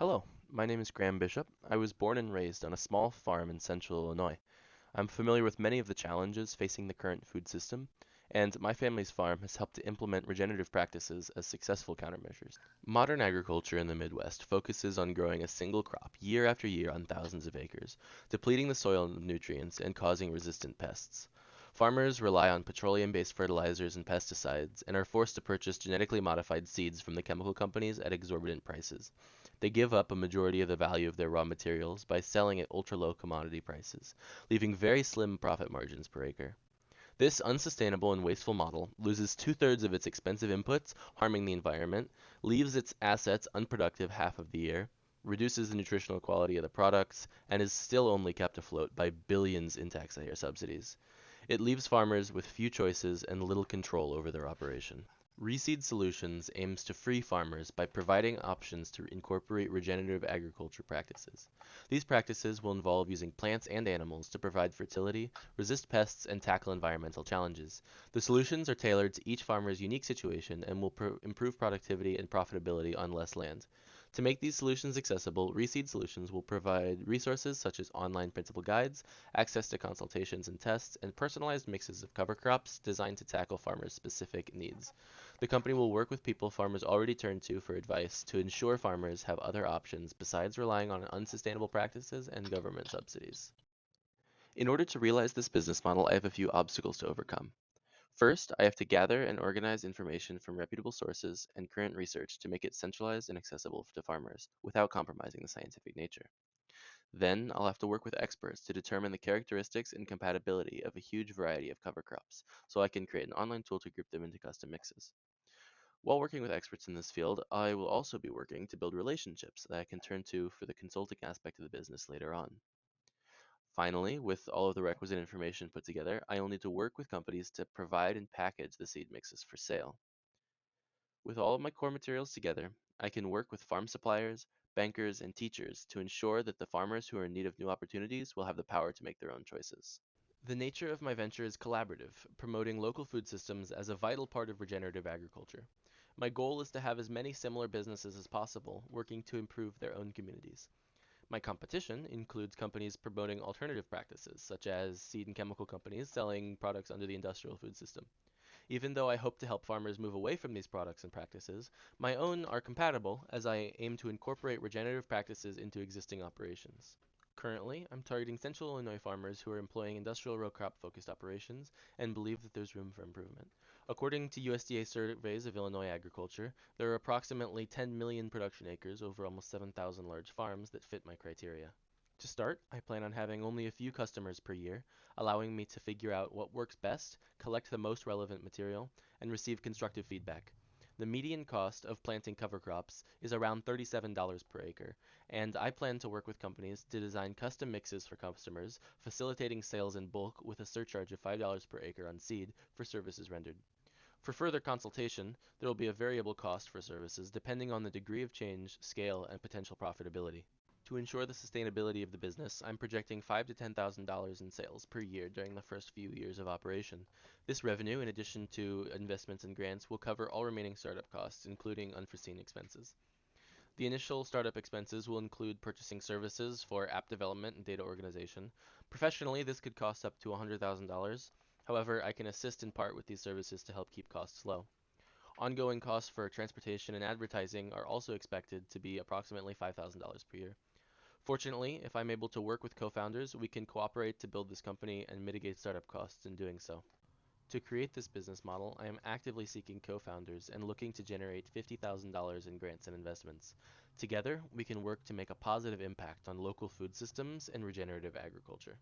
Hello, my name is Graham Bishop. I was born and raised on a small farm in central Illinois. I'm familiar with many of the challenges facing the current food system, and my family's farm has helped to implement regenerative practices as successful countermeasures. Modern agriculture in the Midwest focuses on growing a single crop year after year on thousands of acres, depleting the soil of nutrients and causing resistant pests. Farmers rely on petroleum-based fertilizers and pesticides and are forced to purchase genetically modified seeds from the chemical companies at exorbitant prices. They give up a majority of the value of their raw materials by selling at ultra-low commodity prices, leaving very slim profit margins per acre. This unsustainable and wasteful model loses two-thirds of its expensive inputs, harming the environment, leaves its assets unproductive half of the year, reduces the nutritional quality of the products, and is still only kept afloat by billions in taxpayer subsidies. It leaves farmers with few choices and little control over their operation. ReSeed Solutions aims to free farmers by providing options to incorporate regenerative agriculture practices. These practices will involve using plants and animals to provide fertility, resist pests, and tackle environmental challenges. The solutions are tailored to each farmer's unique situation and will improve productivity and profitability on less land. To make these solutions accessible, ReSeed Solutions will provide resources such as online printable guides, access to consultations and tests, and personalized mixes of cover crops designed to tackle farmers' specific needs. The company will work with people farmers already turn to for advice to ensure farmers have other options besides relying on unsustainable practices and government subsidies. In order to realize this business model, I have a few obstacles to overcome. First, I have to gather and organize information from reputable sources and current research to make it centralized and accessible to farmers without compromising the scientific nature. Then, I'll have to work with experts to determine the characteristics and compatibility of a huge variety of cover crops, so I can create an online tool to group them into custom mixes. While working with experts in this field, I will also be working to build relationships that I can turn to for the consulting aspect of the business later on. Finally, with all of the requisite information put together, I will need to work with companies to provide and package the seed mixes for sale. With all of my core materials together, I can work with farm suppliers, bankers, and teachers to ensure that the farmers who are in need of new opportunities will have the power to make their own choices. The nature of my venture is collaborative, promoting local food systems as a vital part of regenerative agriculture. My goal is to have as many similar businesses as possible working to improve their own communities. My competition includes companies promoting alternative practices, such as seed and chemical companies selling products under the industrial food system. Even though I hope to help farmers move away from these products and practices, my own are compatible as I aim to incorporate regenerative practices into existing operations. Currently, I'm targeting central Illinois farmers who are employing industrial row crop focused operations and believe that there's room for improvement. According to USDA surveys of Illinois agriculture, there are approximately 10 million production acres over almost 7,000 large farms that fit my criteria. To start, I plan on having only a few customers per year, allowing me to figure out what works best, collect the most relevant material, and receive constructive feedback. The median cost of planting cover crops is around $37 per acre, and I plan to work with companies to design custom mixes for customers, facilitating sales in bulk with a surcharge of $5 per acre on seed for services rendered. For further consultation, there will be a variable cost for services depending on the degree of change, scale, and potential profitability. To ensure the sustainability of the business, I'm projecting $5,000 to $10,000 in sales per year during the first few years of operation. This revenue, in addition to investments and grants, will cover all remaining startup costs, including unforeseen expenses. The initial startup expenses will include purchasing services for app development and data organization. Professionally, this could cost up to $100,000. However, I can assist in part with these services to help keep costs low. Ongoing costs for transportation and advertising are also expected to be approximately $5,000 per year. Fortunately, if I'm able to work with co-founders, we can cooperate to build this company and mitigate startup costs in doing so. To create this business model, I am actively seeking co-founders and looking to generate $50,000 in grants and investments. Together, we can work to make a positive impact on local food systems and regenerative agriculture.